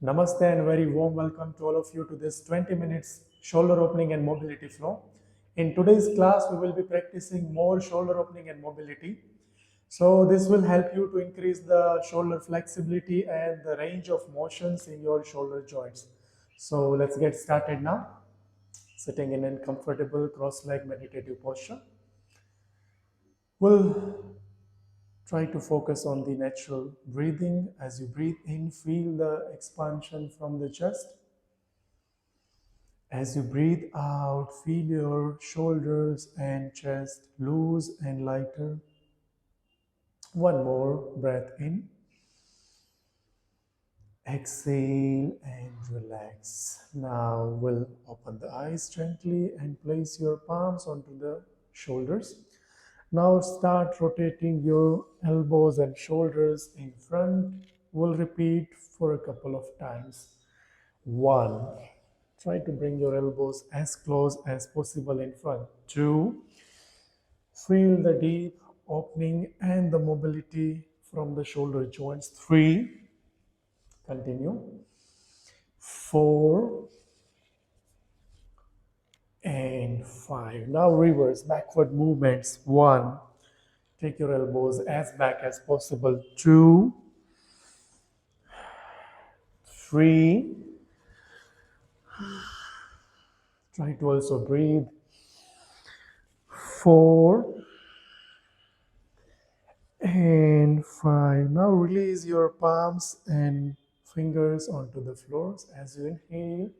Namaste and very warm welcome to all of you to this 20 minutes shoulder opening and mobility flow. In today's class, we will be practicing more shoulder opening and mobility. So this will help you to increase the shoulder flexibility and the range of motions in your shoulder joints. So let's get started now. Sitting in a comfortable cross-leg meditative posture. We'll try to focus on the natural breathing. As you breathe in, feel the expansion from the chest. As you breathe out, feel your shoulders and chest loose and lighter. One more breath in. Exhale and relax. Now we'll open the eyes gently and place your palms onto the shoulders. Now start rotating your elbows and shoulders in front. We'll repeat for a couple of times. 1. Try to bring your elbows as close as possible in front. 2. Feel the deep opening and the mobility from the shoulder joints. 3. Continue. 4. And 5. Now reverse, backward movements. 1. Take your elbows as back as possible. 2. 3. Try to also breathe. 4. And 5. Now release your palms and fingers onto the floors. As you inhale,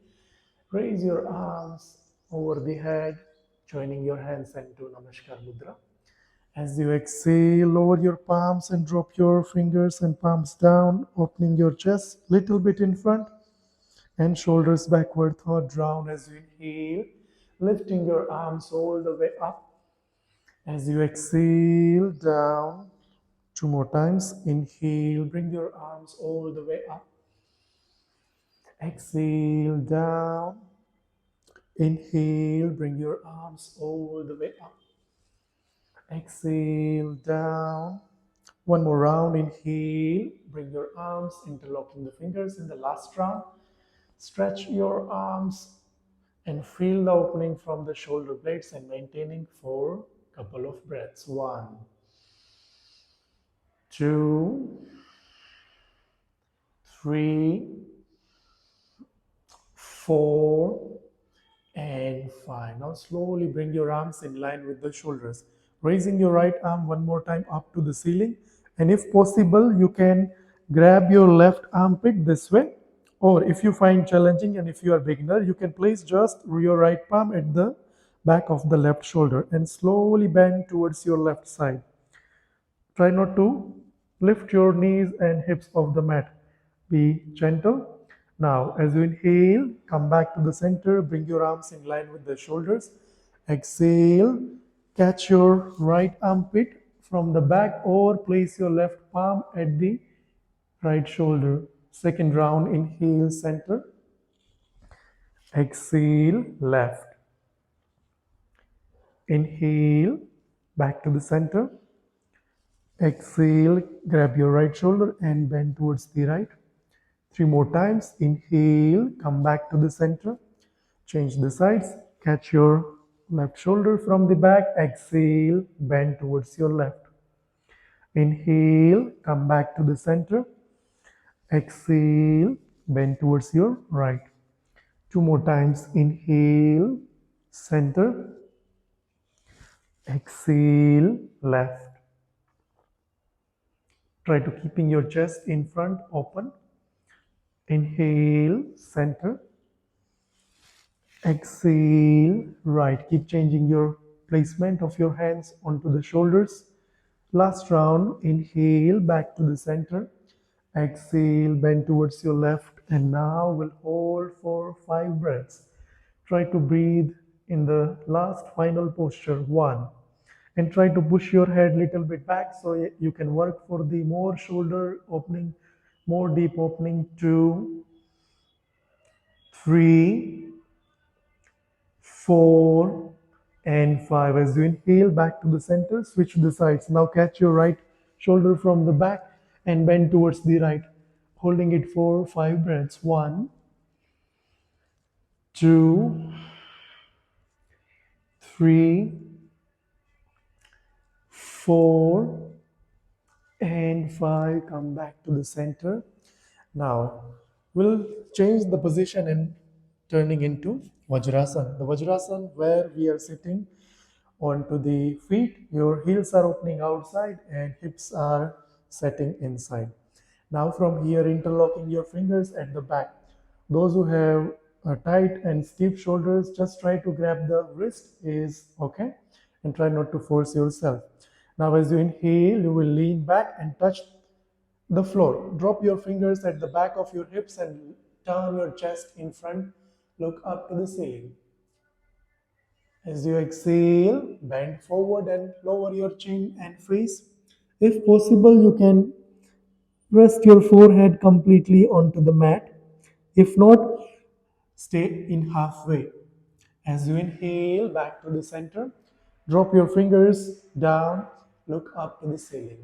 raise your arms over the head, joining your hands into Namaskar Mudra. As you exhale, lower your palms and drop your fingers and palms down, opening your chest a little bit in front and shoulders backward, third round. As you inhale, lifting your arms all the way up. As you exhale, down. 2 more times. Inhale, bring your arms all the way up. Exhale, down. Inhale, bring your arms all the way up. Exhale, down. One more round. Inhale, bring your arms, interlocking the fingers in the last round. Stretch your arms and feel the opening from the shoulder blades and maintaining for a couple of breaths. 1, 2, 3, 4, and 5. Now slowly bring your arms in line with the shoulders. Raising your right arm one more time up to the ceiling. And if possible, you can grab your left armpit this way. Or if you find challenging and if you are beginner, you can place just your right palm at the back of the left shoulder and slowly bend towards your left side. Try not to lift your knees and hips off the mat. Be gentle. Now, as you inhale, come back to the center, bring your arms in line with the shoulders. Exhale, catch your right armpit from the back or place your left palm at the right shoulder. Second round, inhale, center. Exhale, left. Inhale, back to the center. Exhale, grab your right shoulder and bend towards the right. 3 more times. Inhale, come back to the center. Change the sides. Catch your left shoulder from the back. Exhale, bend towards your left. Inhale, come back to the center. Exhale, bend towards your right. 2 more times. Inhale, center. Exhale, left. Try to keeping your chest in front open. Inhale, center. Exhale, right. Keep changing your placement of your hands onto the shoulders. Last round, inhale, back to the center. Exhale, bend towards your left. And now we'll hold for 5 breaths. Try to breathe in the last final posture. 1. And try to push your head a little bit back so you can work for the more shoulder opening, more deep opening. 2, 3, 4, and 5. As you inhale, back to the center, switch the sides. Now catch your right shoulder from the back and bend towards the right. holding it for 5 breaths. 1, 2, 3, 4, and 5. Come back to the center. Now we'll change the position and turning into Vajrasana. The Vajrasana where we are sitting onto the feet, your heels are opening outside and hips are setting inside. Now from here, interlocking your fingers at the back. Those who have tight and stiff shoulders, just try to grab the wrist is okay and try not to force yourself. Now as you inhale, you will lean back and touch the floor. Drop your fingers at the back of your hips and turn your chest in front. Look up to the ceiling. As you exhale, bend forward and lower your chin and face. If possible, you can rest your forehead completely onto the mat. If not, stay in halfway. As you inhale back to the center, drop your fingers down, look up to the ceiling.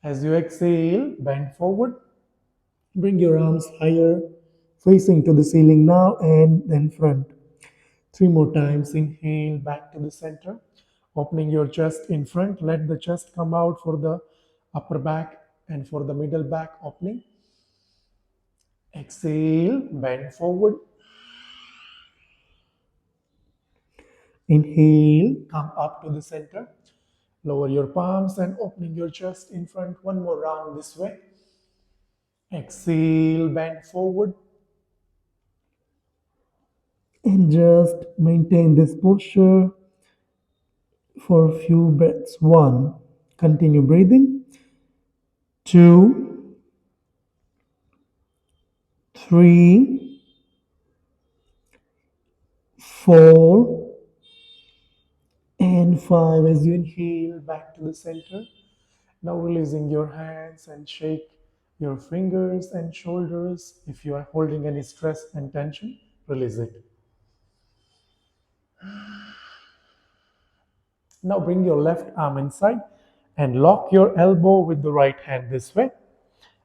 As you exhale, bend forward, bring your arms higher, facing to the ceiling now and then front. 3 more times. Inhale back to the center, opening your chest in front. Let the chest come out for the upper back and for the middle back opening. Exhale, bend forward. Inhale, come up to the center. Lower your palms and opening your chest in front. One more round this way. Exhale, bend forward. And just maintain this posture for a few breaths. 1, continue breathing. 2, 3, 4, and 5. As you inhale back to the center, now releasing your hands and shake your fingers and shoulders. If you are holding any stress and tension, release it. Now bring your left arm inside and lock your elbow with the right hand this way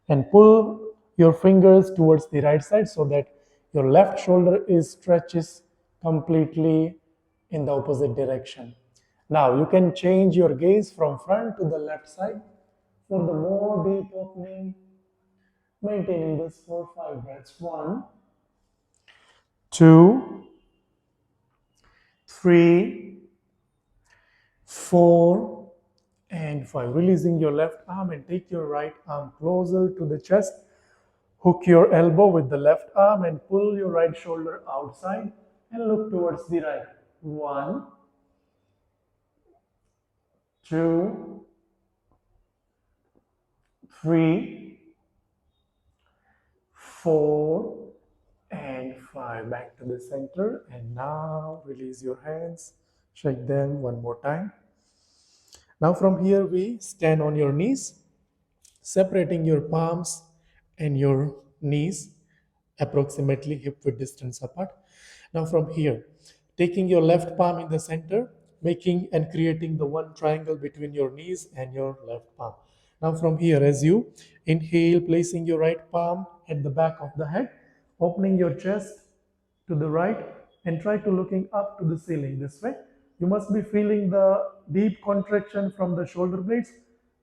and pull your fingers towards the right side so that your left shoulder is stretches completely in the opposite direction. Now you can change your gaze from front to the left side for the more deep opening, maintaining this for 5 breaths. 1, 2, 3, 4, and 5. Releasing your left arm and take your right arm closer to the chest. Hook your elbow with the left arm and pull your right shoulder outside and look towards the right. 1, 2, 3, 4, and 5. Back to the center. And now release your hands. Shake them one more time. Now from here we stand on your knees, separating your palms and your knees approximately hip width distance apart. Now from here, taking your left palm in the center, making and creating the one triangle between your knees and your left palm. Now from here, as you inhale, placing your right palm at the back of the head, opening your chest to the right and try to looking up to the ceiling this way. You must be feeling the deep contraction from the shoulder blades.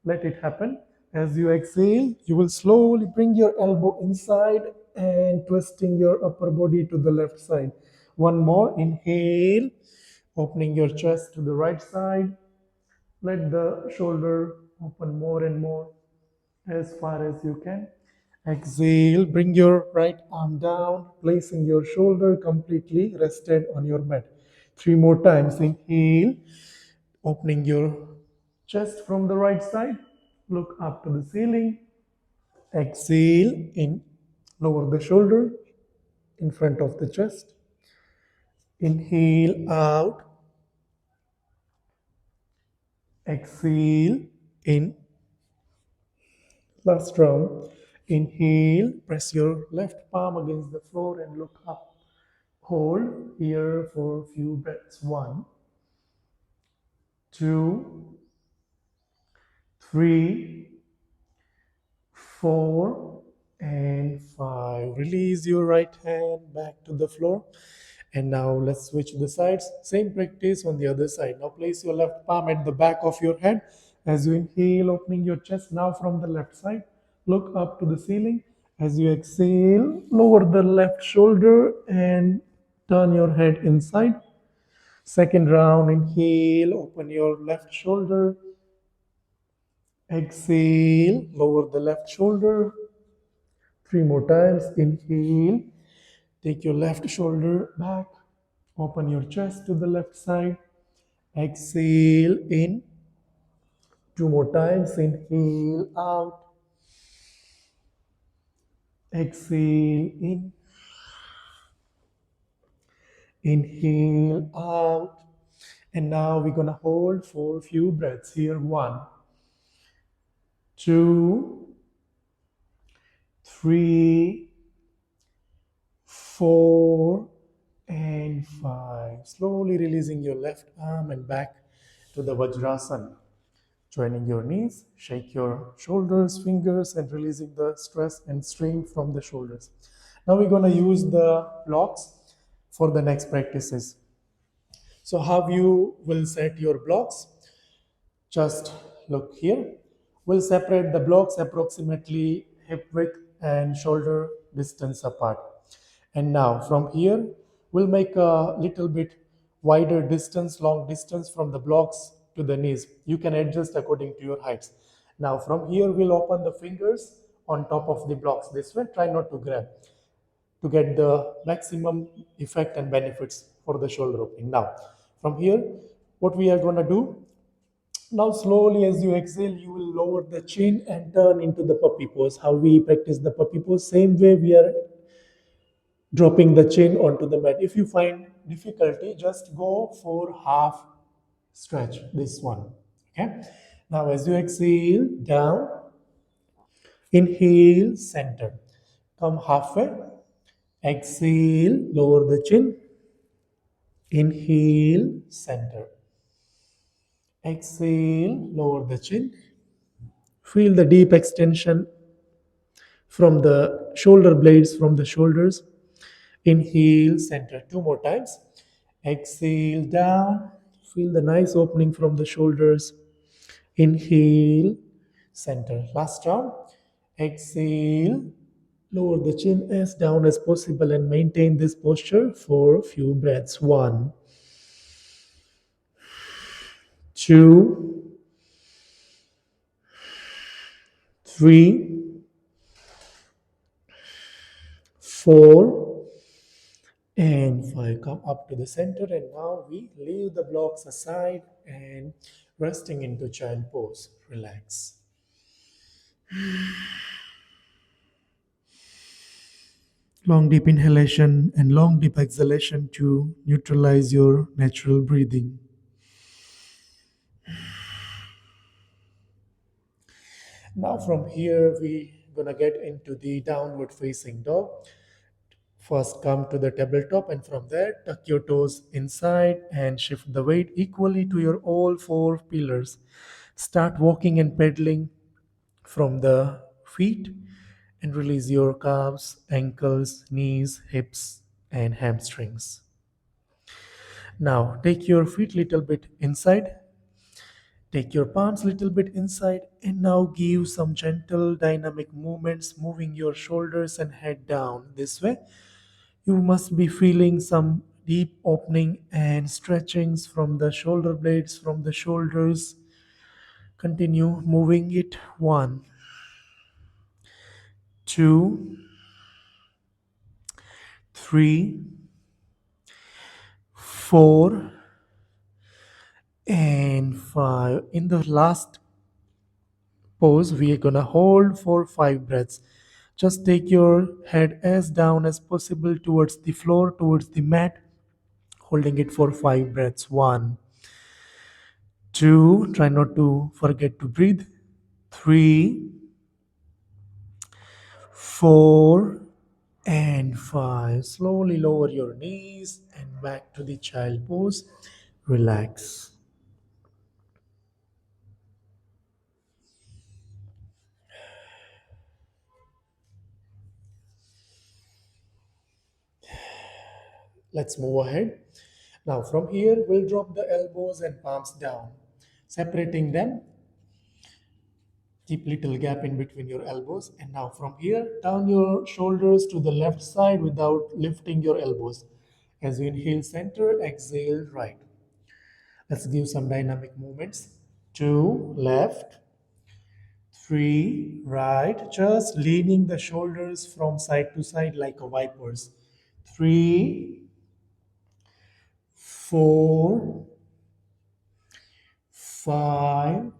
Let it happen. As you exhale, you will slowly bring your elbow inside and twisting your upper body to the left side. One more. Inhale, opening your chest to the right side. Let the shoulder open more and more as far as you can. Exhale, bring your right arm down, placing your shoulder completely rested on your mat. 3 more times. Inhale, opening your chest from the right side. Look up to the ceiling. Exhale, in, lower the shoulder in front of the chest. Inhale out. Exhale in. Last round. Inhale, press your left palm against the floor and look up. Hold here for a few breaths. 1, 2, 3, 4, and 5. Release your right hand back to the floor. And now let's switch the sides. Same practice on the other side. Now place your left palm at the back of your head as you inhale, opening your chest. Now from the left side, look up to the ceiling. As you exhale, lower the left shoulder and turn your head inside. Second round, inhale, open your left shoulder. Exhale, lower the left shoulder. Three more times. Inhale, take your left shoulder back. Open your chest to the left side. Exhale in. Two more times. Inhale out. Exhale in. Inhale out. And now we're going to hold for a few breaths here. One, two, three, four, and 5. Slowly releasing your left arm and back to the Vajrasana. Joining your knees, shake your shoulders, fingers, and releasing the stress and strain from the shoulders. Now we're going to use the blocks for the next practices. So how you will set your blocks? Just look here. We'll separate the blocks approximately hip width and shoulder distance apart. And now from here, we'll make a little bit wider distance, long distance from the blocks to the knees. You can adjust according to your heights. Now from here, we'll open the fingers on top of the blocks this way. Try not to grab to get the maximum effect and benefits for the shoulder opening. Now, from here, what we are going to do now, slowly as you exhale, you will lower the chin and turn into the puppy pose. How we practice the puppy pose? Same way we are dropping the chin onto the mat. If you find difficulty, just go for half stretch. This one. Okay. Now, as you exhale, down, inhale, center. Come halfway. Exhale, lower the chin. Inhale, center. Exhale, lower the chin. Feel the deep extension from the shoulder blades, from the shoulders. Inhale, center. Two more times. Exhale, down. Feel the nice opening from the shoulders. Inhale, center. Last round. Exhale, lower the chin as down as possible and maintain this posture for a few breaths. One, two, three, four, and 5. Come up to the center, and now we leave the blocks aside and resting into child pose. Relax. Long deep inhalation and long deep exhalation to neutralize your natural breathing. Now from here we gonna get into the downward facing dog. First come to the tabletop, and from there tuck your toes inside and shift the weight equally to your all four pillars. Start walking and pedaling from the feet and release your calves, ankles, knees, hips, and hamstrings. Now take your feet little bit inside. Take your palms little bit inside and now give some gentle dynamic movements, moving your shoulders and head down this way. You must be feeling some deep opening and stretchings from the shoulder blades, from the shoulders. Continue moving it. One, two, three, four, and 5. In the last pose, we are gonna hold for 5 breaths. Just take your head as down as possible towards the floor, towards the mat, holding it for 5 breaths. One, two, try not to forget to breathe. Three, four, and 5. Slowly lower your knees and back to the child pose. Relax. Let's move ahead. Now, from here, we'll drop the elbows and palms down, separating them. Keep little gap in between your elbows. And now from here, turn your shoulders to the left side without lifting your elbows. As you inhale center, exhale right. Let's give some dynamic movements. Two, left, three, right. Just leaning the shoulders from side to side like a vipers. Three, four, five,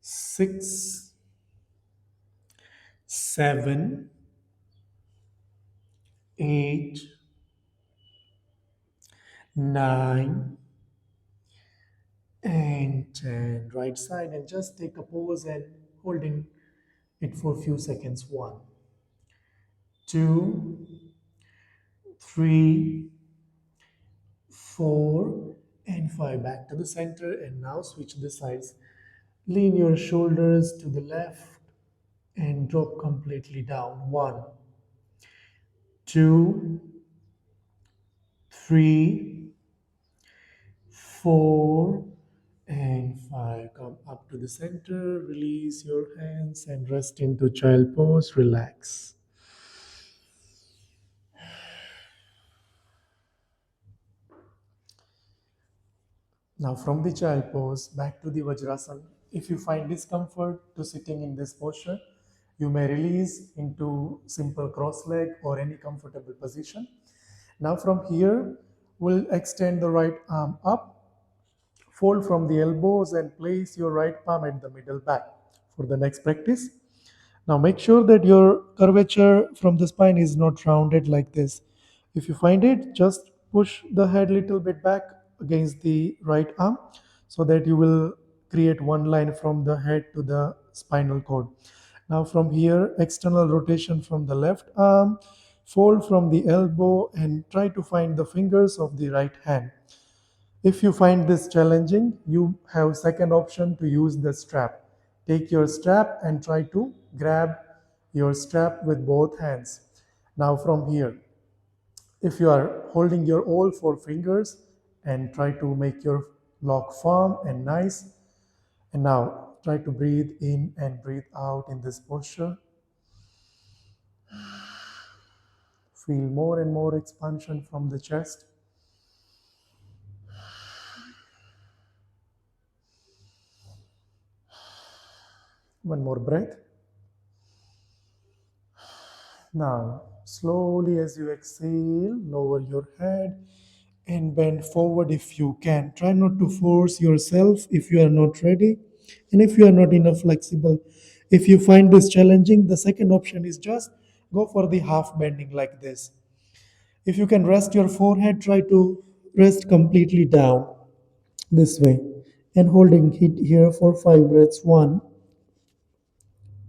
six, seven, eight, nine, and 10. Right side, and just take a pause and holding it for a few seconds. One, two, three, four, and five. Back to the center, and now switch the sides. Lean your shoulders to the left and drop completely down. One, two, three, four, and five. Come up to the center, release your hands and rest into child pose. Relax. Now, from the child pose back to the Vajrasana. If you find discomfort to sitting in this posture, you may release into simple cross leg or any comfortable position. Now, from here, we'll extend the right arm up. Fold from the elbows and place your right palm at the middle back for the next practice. Now make sure that your curvature from the spine is not rounded like this. If you find it, just push the head a little bit back against the right arm so that you will create one line from the head to the spinal cord. Now from here, external rotation from the left arm, fold from the elbow and try to find the fingers of the right hand. If you find this challenging, you have second option to use the strap. Take your strap and try to grab your strap with both hands. Now from here, if you are holding your all four fingers and try to make your lock firm and nice. And now try to breathe in and breathe out in this posture. Feel more and more expansion from the chest. One more breath. Now, slowly as you exhale, lower your head and bend forward if you can. Try not to force yourself if you are not ready and if you are not enough flexible. If you find this challenging, the second option is just go for the half bending like this. If you can rest your forehead, try to rest completely down this way and holding it here for 5 breaths. One,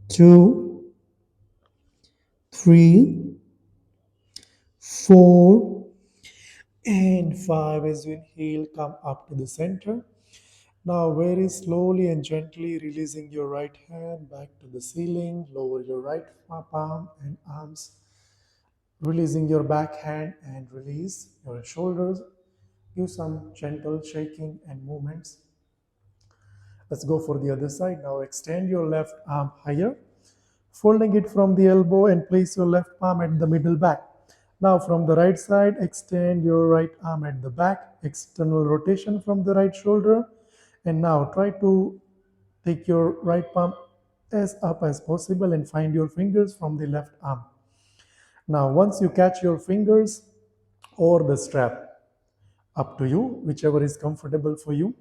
two, three, four, and five. As you inhale, come up to the center. Now, very slowly and gently releasing your right hand back to the ceiling, lower your right palm and arms, releasing your back hand and release your shoulders. Give some gentle shaking and movements. Let's go for the other side. Now, extend your left arm higher, folding it from the elbow and place your left palm at the middle back. Now from the right side, extend your right arm at the back, external rotation from the right shoulder. And now try to take your right palm as up as possible and find your fingers from the left arm. Now once you catch your fingers or the strap, up to you, whichever is comfortable for you.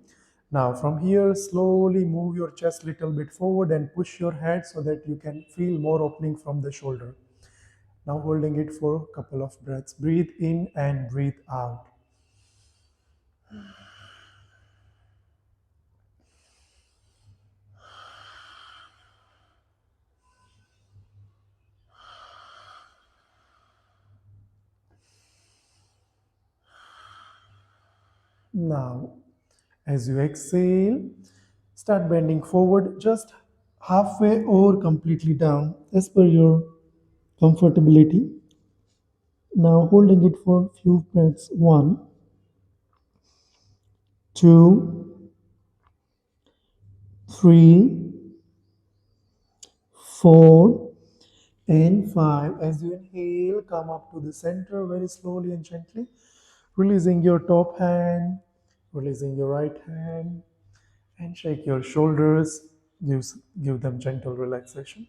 Now from here, slowly move your chest a little bit forward and push your head so that you can feel more opening from the shoulder. Now holding it for a couple of breaths. Breathe in and breathe out. Now, as you exhale, start bending forward just halfway or completely down as per your comfortability. Now holding it for a few breaths. One, two, three, four, and five. As you inhale, come up to the center very slowly and gently, releasing your top hand, releasing your right hand, and shake your shoulders. Give, give them gentle relaxation.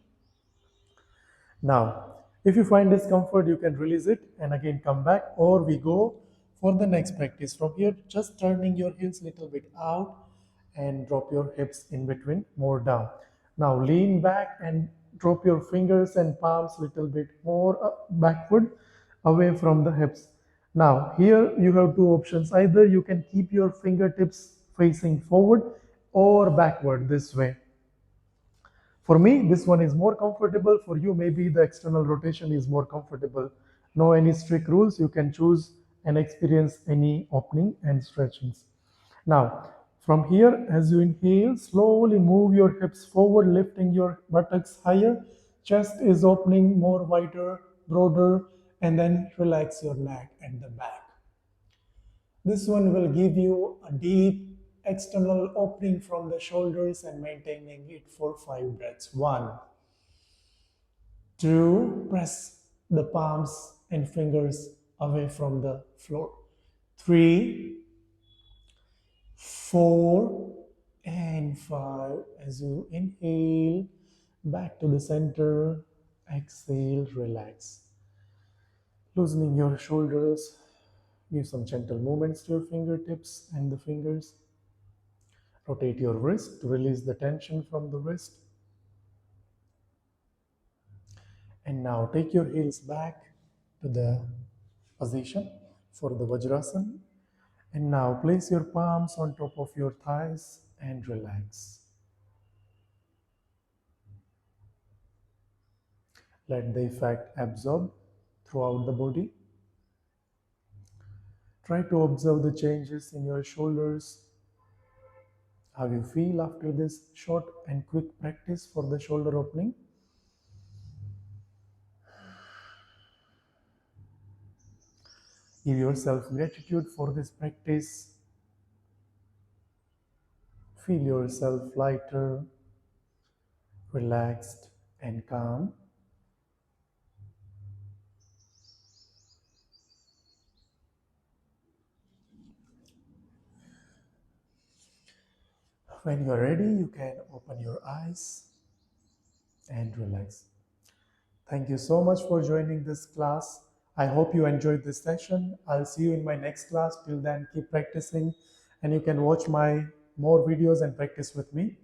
Now, if you find discomfort, you can release it and again come back, or we go for the next practice. From here, just turning your heels little bit out and drop your hips in between, more down. Now, lean back and drop your fingers and palms little bit more backward, away from the hips. Now, here you have two options. Either you can keep your fingertips facing forward or backward this way. For me, this one is more comfortable. For you, maybe the external rotation is more comfortable. No any strict rules. You can choose and experience any opening and stretchings. Now, from here, as you inhale, slowly move your hips forward, lifting your buttocks higher. Chest is opening more wider, broader, and then relax your neck and the back. This one will give you a deep external opening from the shoulders and maintaining it for 5 breaths. One, two, press the palms and fingers away from the floor. Three, four, and five. As you inhale, back to the center, exhale, relax. Loosening your shoulders, give some gentle movements to your fingertips and the fingers. Rotate your wrist to release the tension from the wrist. And now take your heels back to the position for the Vajrasana. And now place your palms on top of your thighs and relax. Let the effect absorb throughout the body. Try to observe the changes in your shoulders. How you feel after this short and quick practice for the shoulder opening. Give yourself gratitude for this practice. Feel yourself lighter, relaxed, and calm. When you're ready, you can open your eyes and relax. Thank you so much for joining this class. I hope you enjoyed this session. I'll see you in my next class. Till then, keep practicing, and you can watch my more videos and practice with me.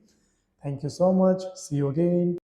Thank you so much. See you again.